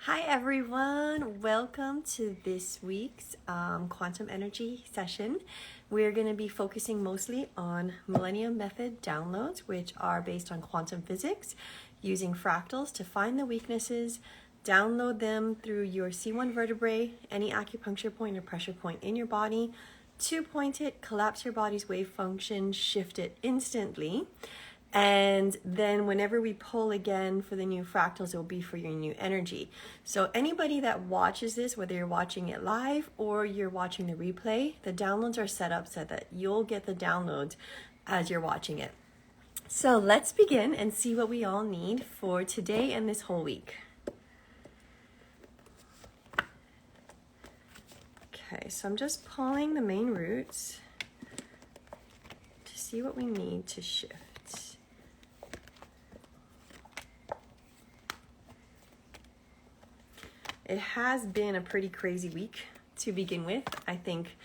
Hi everyone, welcome to this week's quantum energy session. We're going to be focusing mostly on Millennium Method downloads, which are based on quantum physics, using fractals to find the weaknesses, download them through your C1 vertebrae, any acupuncture point or pressure point in your body, to point it, collapse your body's wave function, shift it instantly. And then whenever we pull again for the new fractals, it will be for your new energy. So anybody that watches this, whether you're watching it live or you're watching the replay, the downloads are set up so that you'll get the downloads as you're watching it. So let's begin and see what we all need for today and this whole week. Okay, so I'm just pulling the main roots to see what we need to shift. It has been a pretty crazy week to begin with. I think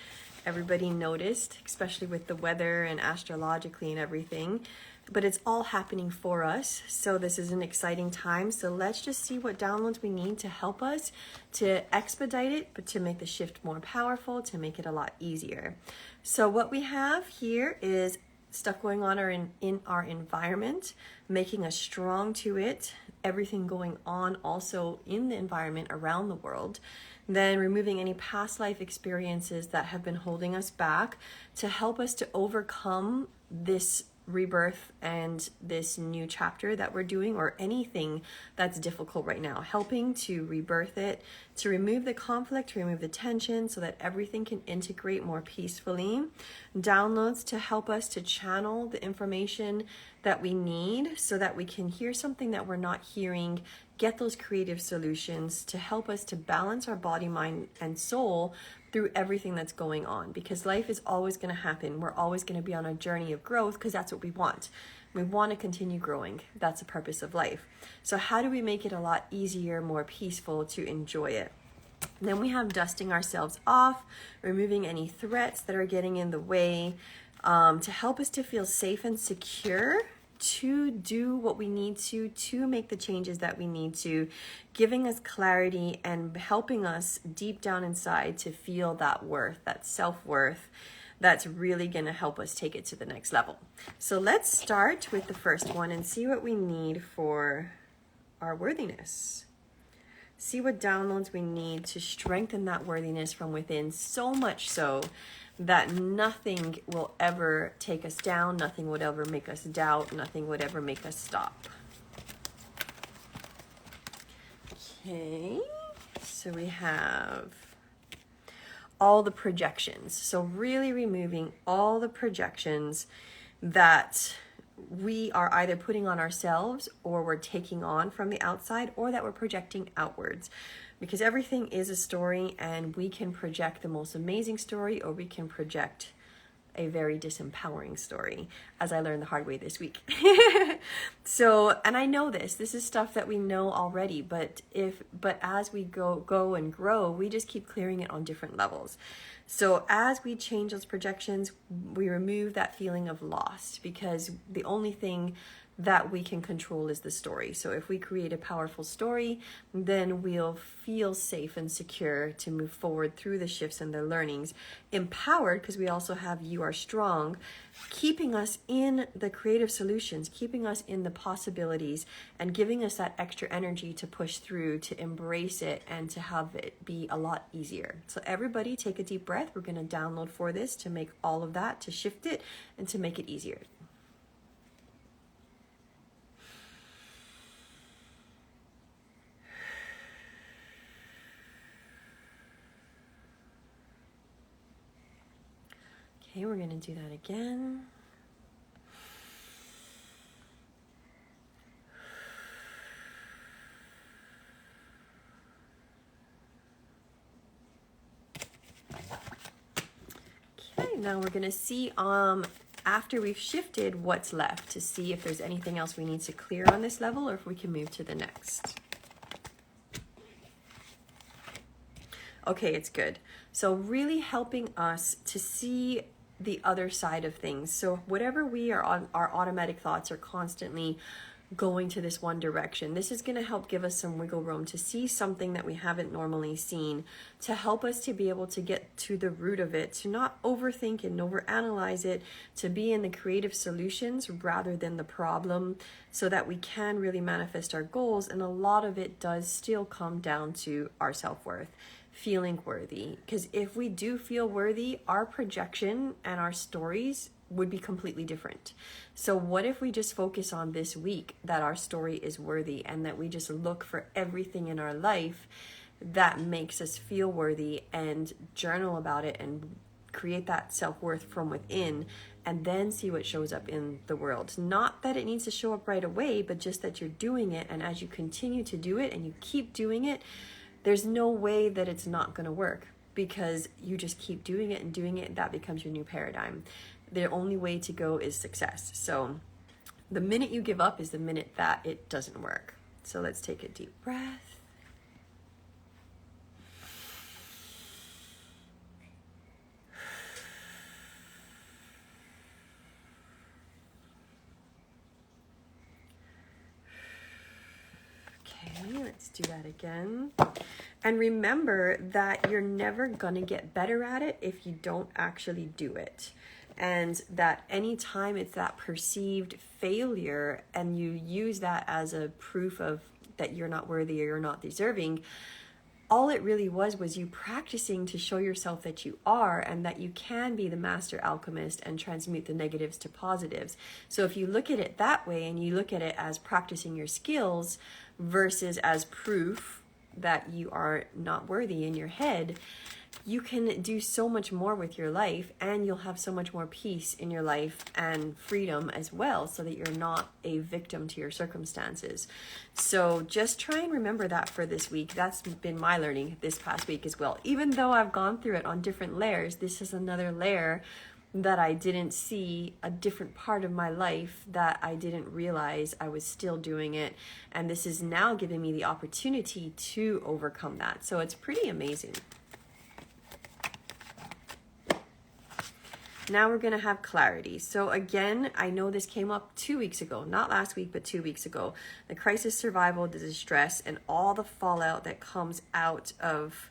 everybody noticed, especially with the weather and astrologically and everything, but it's all happening for us. So this is an exciting time. So let's just see what downloads we need to help us to expedite it, but to make the shift more powerful, to make it a lot easier. So what we have here is stuff going on in our environment, making us strong to it, everything going on also in the environment around the world, then removing any past life experiences that have been holding us back to help us to overcome this rebirth and this new chapter that we're doing, or anything that's difficult right now, helping to rebirth it, to remove the conflict, to remove the tension so that everything can integrate more peacefully. Downloads to help us to channel the information that we need so that we can hear something that we're not hearing, get those creative solutions to help us to balance our body, mind, and soul through everything that's going on, because life is always going to happen. We're always going to be on a journey of growth because that's what we want. We want to continue growing. That's the purpose of life. So how do we make it a lot easier, more peaceful to enjoy it? Then we have dusting ourselves off, removing any threats that are getting in the way, to help us to feel safe and secure to do what we need to make the changes that we need to, giving us clarity and helping us deep down inside to feel that worth, that self-worth, that's really going to help us take it to the next level. So let's start with the first one and see what we need for our worthiness. See what downloads we need to strengthen that worthiness from within, so much so that nothing will ever take us down, nothing would ever make us doubt, nothing would ever make us stop. Okay, so we have all the projections. So really removing all the projections that we are either putting on ourselves or we're taking on from the outside, or that we're projecting outwards. Because everything is a story, and we can project the most amazing story, or we can project a very disempowering story, as I learned the hard way this week. So, and I know this is stuff that we know already, but as we go and grow, we just keep clearing it on different levels. So as we change those projections, we remove that feeling of lost, because the only thing that we can control is the story. So if we create a powerful story, then we'll feel safe and secure to move forward through the shifts and the learnings, empowered, because we also have You Are Strong, keeping us in the creative solutions, keeping us in the possibilities, and giving us that extra energy to push through, to embrace it, and to have it be a lot easier. So everybody take a deep breath. We're going to download for this to make all of that, to shift it, and to make it easier. Okay, we're going to do that again. Okay, now we're going to see after we've shifted what's left, to see if there's anything else we need to clear on this level, or if we can move to the next. Okay, it's good. So really helping us to see the other side of things. So whatever we are on, our automatic thoughts are constantly going to this one direction. This is going to help give us some wiggle room to see something that we haven't normally seen, to help us to be able to get to the root of it, to not overthink and overanalyze it, to be in the creative solutions rather than the problem, so that we can really manifest our goals. And a lot of it does still come down to our self-worth, feeling worthy. Because if we do feel worthy, our projection and our stories would be completely different. So what if we just focus on this week that our story is worthy, and that we just look for everything in our life that makes us feel worthy, and journal about it and create that self-worth from within, and then see what shows up in the world. Not that it needs to show up right away, but just that you're doing it, and as you continue to do it and you keep doing it, there's no way that it's not going to work, because you just keep doing it and doing it. That becomes your new paradigm. The only way to go is success. So the minute you give up is the minute that it doesn't work. So let's take a deep breath. Okay, let's do that again. And remember that you're never gonna get better at it if you don't actually do it. And that anytime it's that perceived failure and you use that as a proof of that you're not worthy or you're not deserving, all it really was you practicing to show yourself that you are, and that you can be the master alchemist and transmute the negatives to positives. So if you look at it that way, and you look at it as practicing your skills versus as proof that you are not worthy in your head, you can do so much more with your life, and you'll have so much more peace in your life and freedom as well, so that you're not a victim to your circumstances. So just try and remember that for this week. That's been my learning this past week as well. Even though I've gone through it on different layers, this is another layer that I didn't see, a different part of my life that I didn't realize I was still doing it. And this is now giving me the opportunity to overcome that. So it's pretty amazing. Now we're going to have clarity. So again, I know this came up 2 weeks ago, not last week, but 2 weeks ago. The crisis, survival, the distress, and all the fallout that comes out of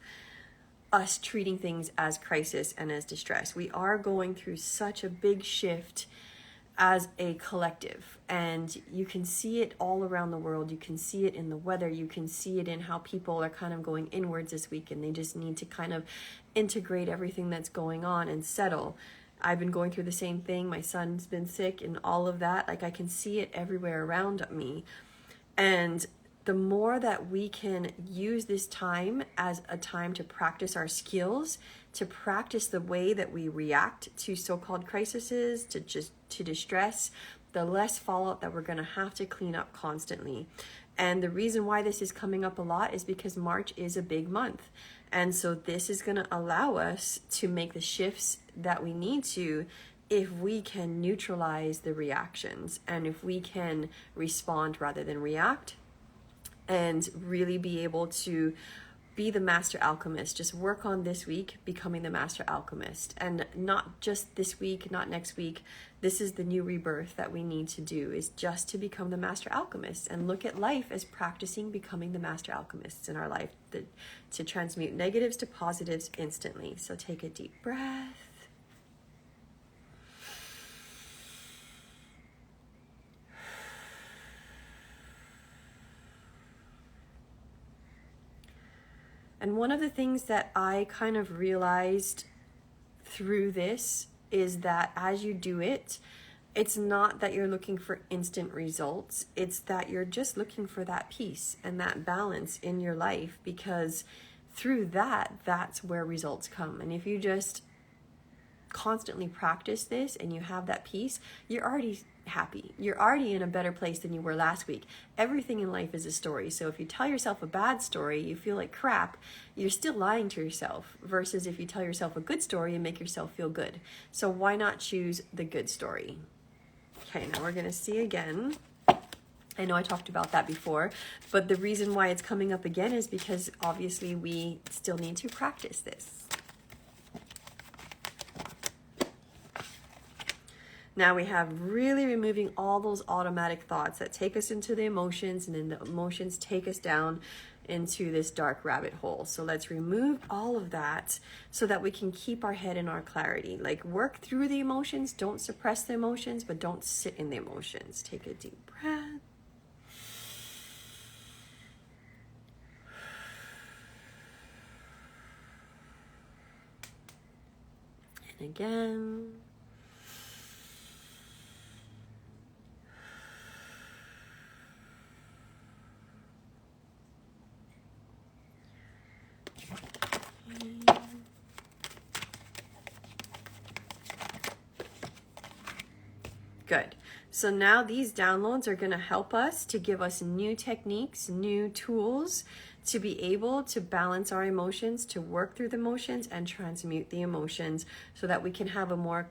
us treating things as crisis and as distress. We are going through such a big shift as a collective, and you can see it all around the world. You can see it in the weather. You can see it in how people are kind of going inwards this week, and they just need to kind of integrate everything that's going on and settle. I've been going through the same thing. My son's been sick and all of that. Like, I can see it everywhere around me. And the more that we can use this time as a time to practice our skills, to practice the way that we react to so-called crises, to distress, the less fallout that we're going to have to clean up constantly. And the reason why this is coming up a lot is because March is a big month. And so this is going to allow us to make the shifts that we need to, if we can neutralize the reactions, and if we can respond rather than react, and really be able to be the master alchemist. Just work on this week becoming the master alchemist, and not just this week, not next week. This is the new rebirth that we need to do, is just to become the master alchemist, and look at life as practicing becoming the master alchemists in our life, to transmute negatives to positives instantly. So take a deep breath. And one of the things that I kind of realized through this is that as you do it, it's not that you're looking for instant results. It's that you're just looking for that peace and that balance in your life, because through that, that's where results come. And if you just constantly practice this and you have that peace, you're already happy. You're already in a better place than you were last week. Everything in life is a story. So if you tell yourself a bad story, you feel like crap, you're still lying to yourself, versus if you tell yourself a good story and make yourself feel good. So why not choose the good story? Okay, now we're going to see again. I know I talked about that before, but the reason why it's coming up again is because obviously we still need to practice this. Now we have really removing all those automatic thoughts that take us into the emotions, and then the emotions take us down into this dark rabbit hole. So let's remove all of that so that we can keep our head in our clarity. Like, work through the emotions, don't suppress the emotions, but don't sit in the emotions. Take a deep breath. And again. Good. So now these downloads are going to help us to give us new techniques, new tools to be able to balance our emotions, to work through the emotions and transmute the emotions so that we can have a more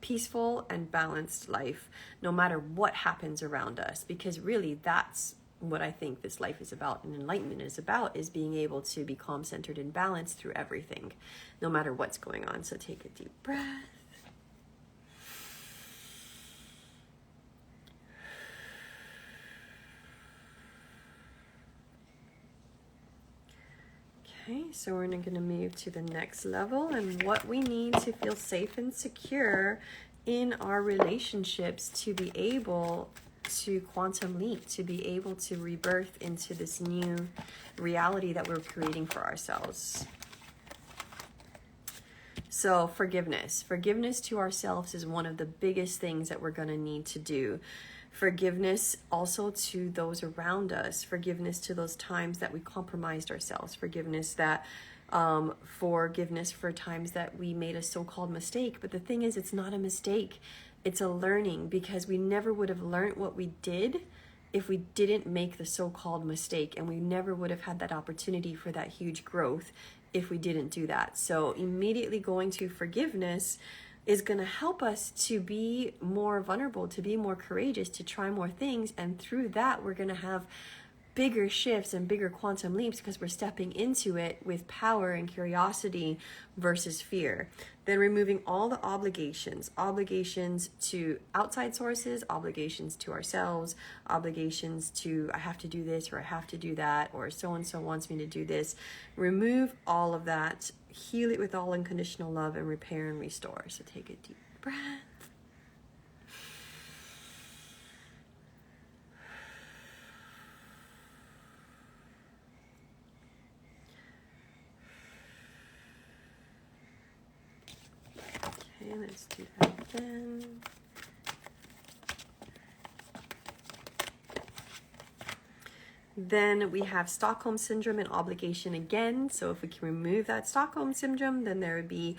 peaceful and balanced life no matter what happens around us. Because really that's what I think this life is about and enlightenment is about, is being able to be calm, centered, and balanced through everything, no matter what's going on. So take a deep breath. Okay, so we're going to move to the next level and what we need to feel safe and secure in our relationships to be able to quantum leap, to be able to rebirth into this new reality that we're creating for ourselves. So forgiveness to ourselves is one of the biggest things that we're going to need to do. Forgiveness also to those around us, forgiveness to those times that we compromised ourselves, forgiveness for times that we made a so-called mistake. But the thing is, it's not a mistake, it's a learning, because we never would have learned what we did if we didn't make the so-called mistake, and we never would have had that opportunity for that huge growth if we didn't do that. So immediately going to forgiveness is going to help us to be more vulnerable, to be more courageous, to try more things. And through that, we're going to have bigger shifts and bigger quantum leaps because we're stepping into it with power and curiosity versus fear. Then removing all the obligations to outside sources, obligations to ourselves, obligations to I have to do this or I have to do that, or so-and-so wants me to do this. Remove all of that, heal it with all unconditional love, and repair and restore. So take a deep breath. Okay, let's do that again. Then we have Stockholm Syndrome and obligation again. So if we can remove that Stockholm Syndrome, then there would be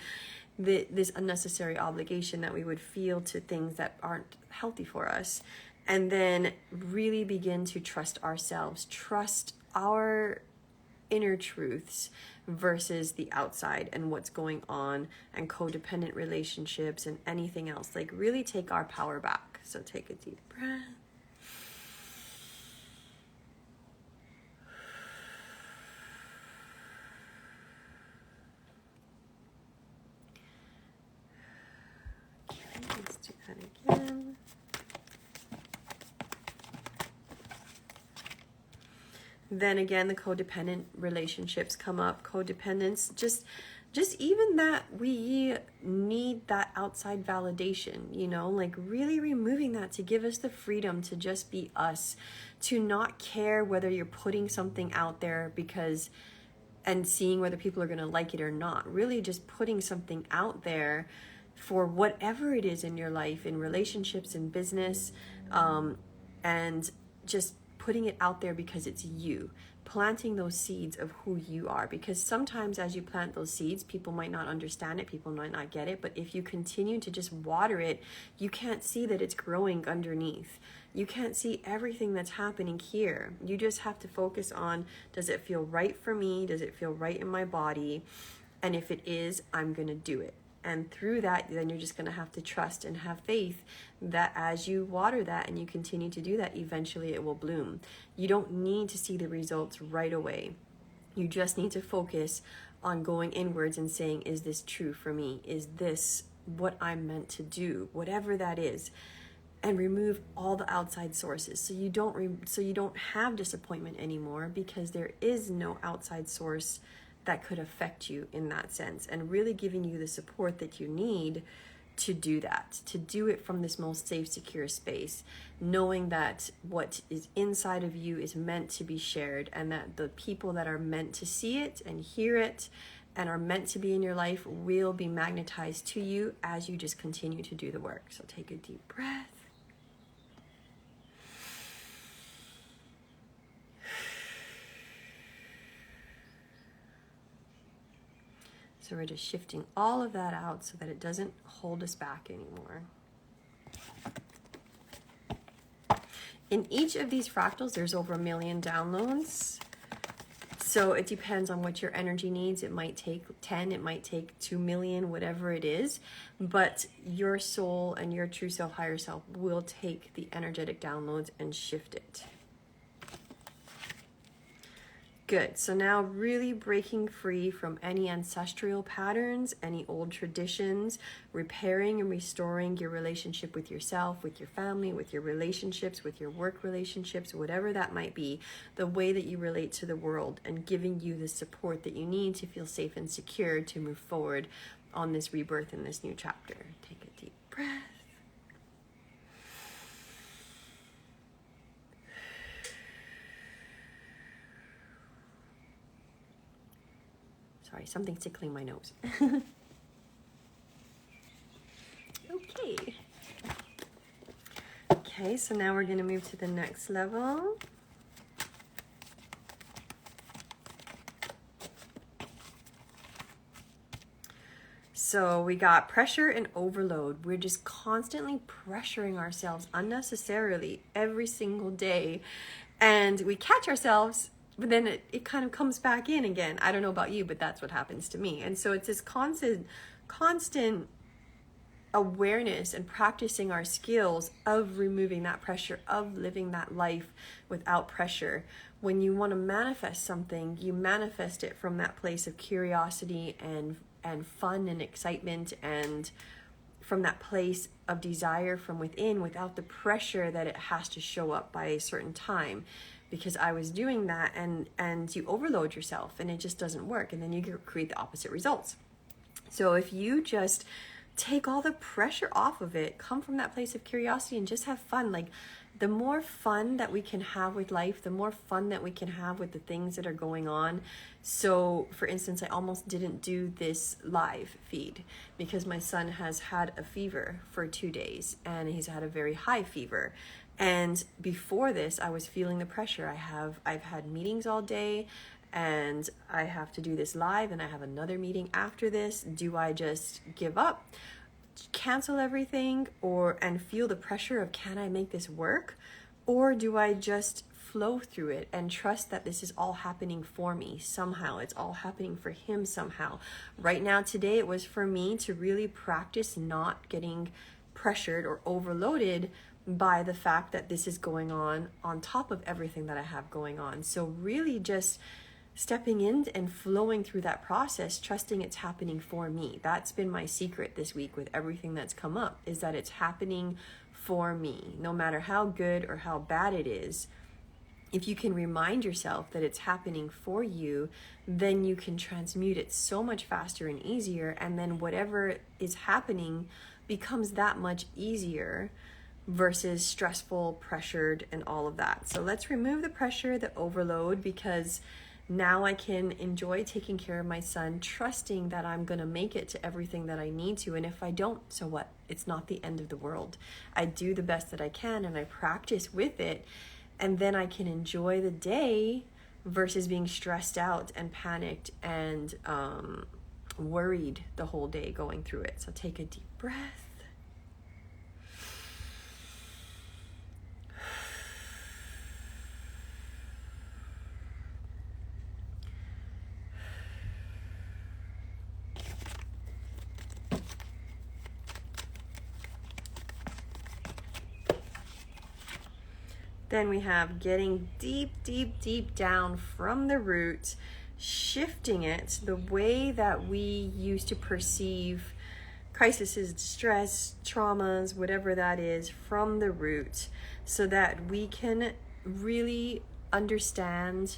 this unnecessary obligation that we would feel to things that aren't healthy for us. And then really begin to trust ourselves, trust our inner truths versus the outside and what's going on, and codependent relationships and anything else. Like, really take our power back. So take a deep breath. Okay, let's do that again. Then again, the codependent relationships come up. Codependence, just even that we need that outside validation, you know, like really removing that to give us the freedom to just be us, to not care whether you're putting something out there and seeing whether people are going to like it or not. Really just putting something out there for whatever it is in your life, in relationships, in business, and just putting it out there because it's you, planting those seeds of who you are. Because sometimes as you plant those seeds, people might not understand it, people might not get it, but if you continue to just water it, you can't see that it's growing underneath. You can't see everything that's happening here. You just have to focus on, does it feel right for me? Does it feel right in my body? And if it is, I'm gonna do it. And through that, then you're just going to have to trust and have faith that as you water that and you continue to do that, eventually it will bloom. You don't need to see the results right away. You just need to focus on going inwards and saying, is this true for me? Is this what I'm meant to do, whatever that is, and remove all the outside sources. So you don't have disappointment anymore, because there is no outside source that could affect you in that sense, and really giving you the support that you need to do that, to do it from this most safe, secure space, knowing that what is inside of you is meant to be shared, and that the people that are meant to see it and hear it and are meant to be in your life will be magnetized to you as you just continue to do the work. So take a deep breath. So we're just shifting all of that out so that it doesn't hold us back anymore. In each of these fractals, there's over 1 million downloads. So it depends on what your energy needs. It might take 10, it might take 2 million, whatever it is. But your soul and your true self, higher self, will take the energetic downloads and shift it. Good. So now really breaking free from any ancestral patterns, any old traditions, repairing and restoring your relationship with yourself, with your family, with your relationships, with your work relationships, whatever that might be, the way that you relate to the world, and giving you the support that you need to feel safe and secure to move forward on this rebirth in this new chapter. Take a deep breath. Sorry, something's tickling my nose. Okay, so now we're going to move to the next level. So we got pressure and overload. We're just constantly pressuring ourselves unnecessarily every single day. And we catch ourselves, but then it kind of comes back in again. I don't know about you, but that's what happens to me. And so it's this constant awareness and practicing our skills of removing that pressure, of living that life without pressure. When you want to manifest something, you manifest it from that place of curiosity and fun and excitement, and from that place of desire from within, without the pressure that it has to show up by a certain time. Because I was doing that, and you overload yourself and it just doesn't work, and then you create the opposite results. So if you just take all the pressure off of it, come from that place of curiosity and just have fun. Like, the more fun that we can have with life, the more fun that we can have with the things that are going on. So for instance, I almost didn't do this live feed because my son has had a fever for 2 days, and he's had a very high fever. And before this, I was feeling the pressure. I've had meetings all day, and I have to do this live, and I have another meeting after this. Do I just give up, cancel everything, and feel the pressure of, can I make this work? Or do I just flow through it and trust that this is all happening for me somehow? It's all happening for him somehow. Right now, today, it was for me to really practice not getting pressured or overloaded by the fact that this is going on top of everything that I have going on. So really just stepping in and flowing through that process, trusting it's happening for me. That's been my secret this week with everything that's come up, is that it's happening for me. No matter how good or how bad it is, if you can remind yourself that it's happening for you, then you can transmute it so much faster and easier. And then whatever is happening becomes that much easier versus stressful, pressured, and all of that. So let's remove the pressure, the overload, because now I can enjoy taking care of my son, trusting that I'm going to make it to everything that I need to. And if I don't, so what? It's not the end of the world. I do the best that I can, and I practice with it, and then I can enjoy the day versus being stressed out and panicked and worried the whole day going through it. So take a deep breath. Then we have getting deep, deep, deep down from the root, shifting it the way that we used to perceive crises, stress, traumas, whatever that is, from the root, so that we can really understand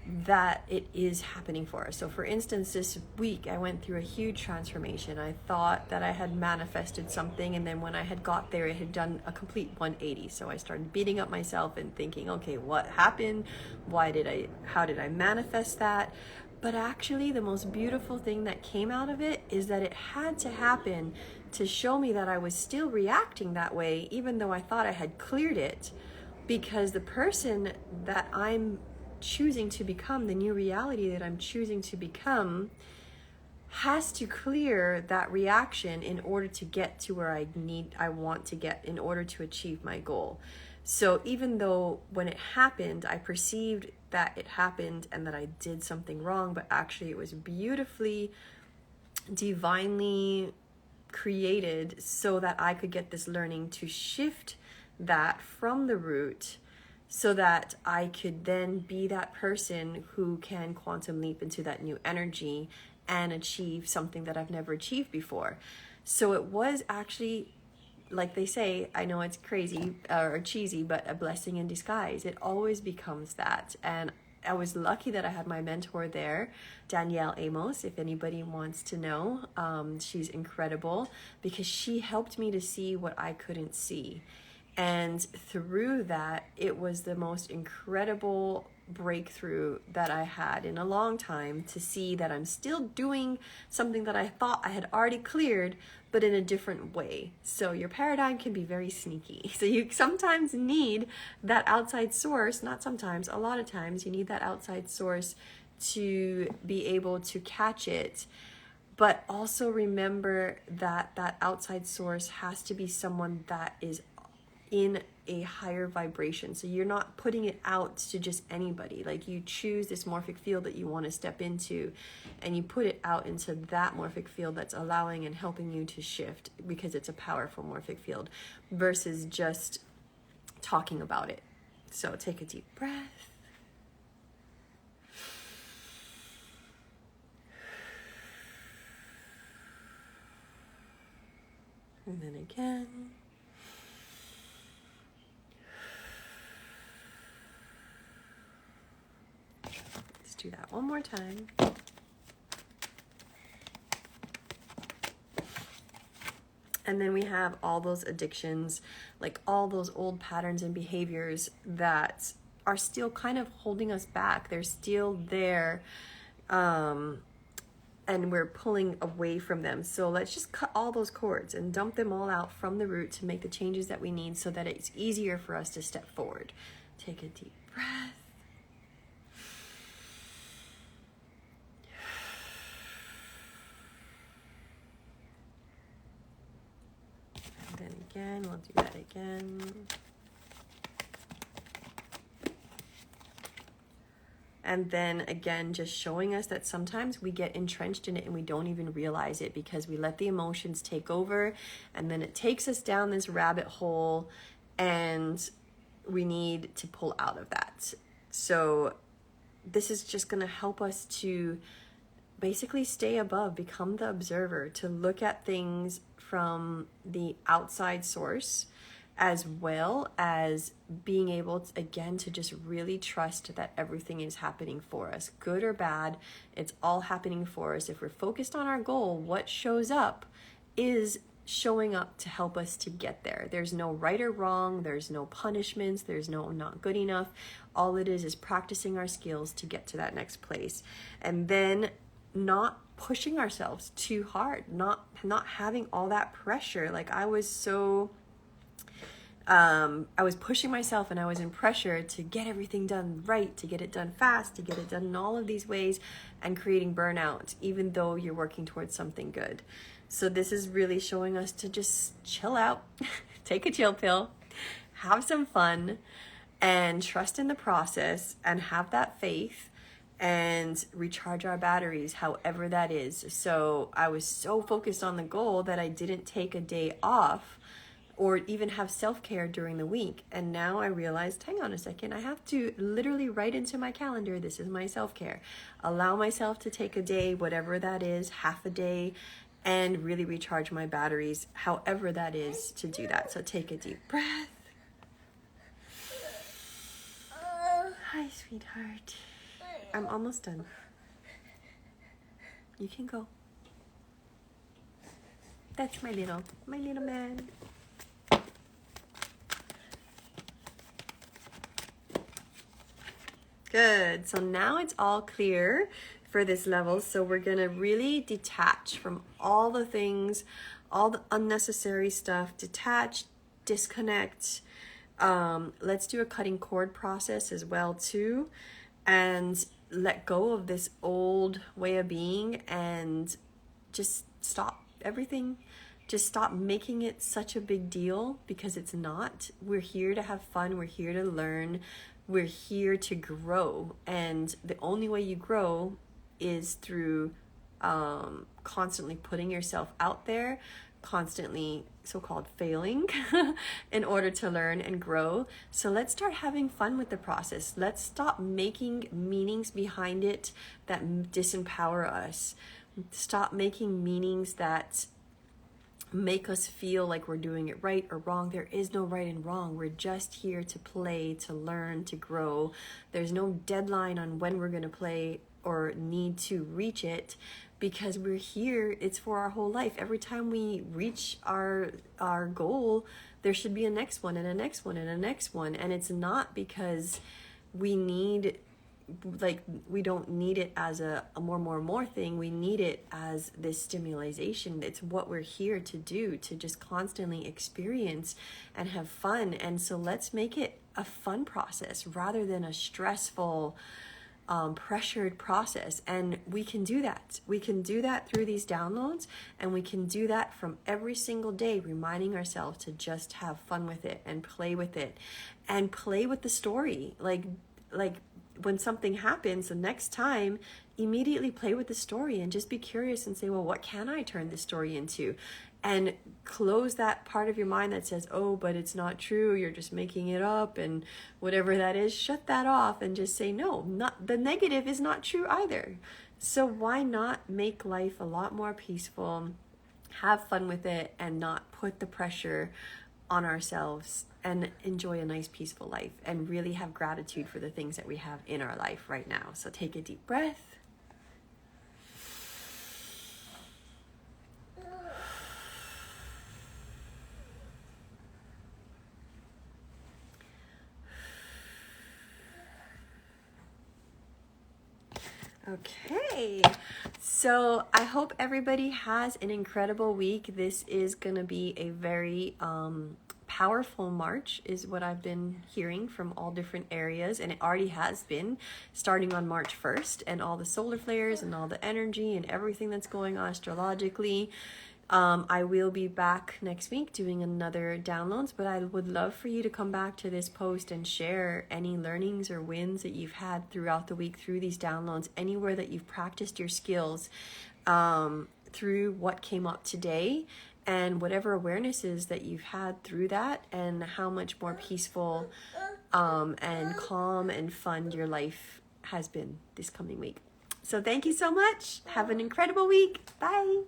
that it is happening for us. So for instance, this week I went through a huge transformation. I thought that I had manifested something, and then when I had got there, it had done a complete 180. So I started beating up myself and thinking, okay, what happened? How did I manifest that? But actually the most beautiful thing that came out of it is that it had to happen to show me that I was still reacting that way, even though I thought I had cleared it, because the person that I'm choosing to become, the new reality that I'm choosing to become, has to clear that reaction in order to get to where I want to get in order to achieve my goal. So even though when it happened, I perceived that it happened and that I did something wrong, but actually it was beautifully, divinely created so that I could get this learning to shift that from the root, so that I could then be that person who can quantum leap into that new energy and achieve something that I've never achieved before. So it was actually, like they say, I know it's crazy or cheesy, but a blessing in disguise. It always becomes that. And I was lucky that I had my mentor there, Danielle Amos, if anybody wants to know. She's incredible because she helped me to see what I couldn't see. And through that, it was the most incredible breakthrough that I had in a long time, to see that I'm still doing something that I thought I had already cleared, but in a different way. So your paradigm can be very sneaky. So you sometimes need that outside source, not sometimes, a lot of times you need that outside source to be able to catch it. But also remember that that outside source has to be someone that is in a higher vibration. So you're not putting it out to just anybody. Like, you choose this morphic field that you want to step into, and you put it out into that morphic field that's allowing and helping you to shift, because it's a powerful morphic field, versus just talking about it. So take a deep breath. And then again. Do that one more time. And then we have all those addictions, like all those old patterns and behaviors that are still kind of holding us back. They're still there, and we're pulling away from them. So let's just cut all those cords and dump them all out from the root to make the changes that we need, so that it's easier for us to step forward. Take a deep breath. Then again, we'll do that again. And then again, just showing us that sometimes we get entrenched in it and we don't even realize it, because we let the emotions take over, and then it takes us down this rabbit hole, and we need to pull out of that. So this is just going to help us to basically stay above, become the observer, to look at things from the outside source, as well as being able to, again, to just really trust that everything is happening for us, good or bad. It's all happening for us. If we're focused on our goal, what shows up is showing up to help us to get there. There's no right or wrong. There's no punishments. There's no not good enough. All it is practicing our skills to get to that next place. And then not pushing ourselves too hard, not having all that pressure. Like, I was so I was pushing myself, and I was in pressure to get everything done right, to get it done fast, to get it done in all of these ways, and creating burnout, even though you're working towards something good. So this is really showing us to just chill out, take a chill pill, have some fun, and trust in the process, and have that faith, and recharge our batteries, however that is. So I was so focused on the goal that I didn't take a day off or even have self-care during the week. And now I realized, hang on a second, I have to literally write into my calendar, this is my self-care. Allow myself to take a day, whatever that is, half a day, and really recharge my batteries, however that is to do that. So take a deep breath. Hi, sweetheart. I'm almost done. You can go. That's my little man. Good. So now it's all clear for this level. So we're going to really detach from all the things, all the unnecessary stuff. Detach, disconnect. Let's do a cutting cord process as well too. And let go of this old way of being and just stop everything. Just stop making it such a big deal, because it's not. We're here to have fun. We're here to learn. We're here to grow. And the only way you grow is through constantly putting yourself out there, constantly so-called failing in order to learn and grow. So let's start having fun with the process. Let's stop making meanings behind it that disempower us. Stop making meanings that make us feel like we're doing it right or wrong. There is no right and wrong. We're just here to play, to learn, to grow. There's no deadline on when we're going to play or need to reach it, because we're here. It's for our whole life. Every time we reach our goal, there should be a next one and a next one and a next one. And it's not because we need, like, we don't need it as a more thing. We need it as this stimulation. It's what we're here to do, to just constantly experience and have fun. And so let's make it a fun process rather than a stressful, pressured process. And we can do that. We can do that through these downloads, and we can do that from every single day, reminding ourselves to just have fun with it and play with it and play with the story. Like when something happens, the next time, immediately play with the story and just be curious and say, well, what can I turn this story into? And close that part of your mind that says, oh, but it's not true, you're just making it up, and whatever that is, shut that off and just say, no, not the negative is not true either. So why not make life a lot more peaceful, have fun with it, and not put the pressure on ourselves, and enjoy a nice peaceful life and really have gratitude for the things that we have in our life right now. So take a deep breath. Okay, so I hope everybody has an incredible week. This is going to be a very powerful March, is what I've been hearing from all different areas, and it already has been, starting on March 1st, and all the solar flares and all the energy and everything that's going on astrologically. I will be back next week doing another downloads, but I would love for you to come back to this post and share any learnings or wins that you've had throughout the week through these downloads, anywhere that you've practiced your skills through what came up today, and whatever awarenesses that you've had through that, and how much more peaceful and calm and fun your life has been this coming week. So thank you so much. Have an incredible week. Bye.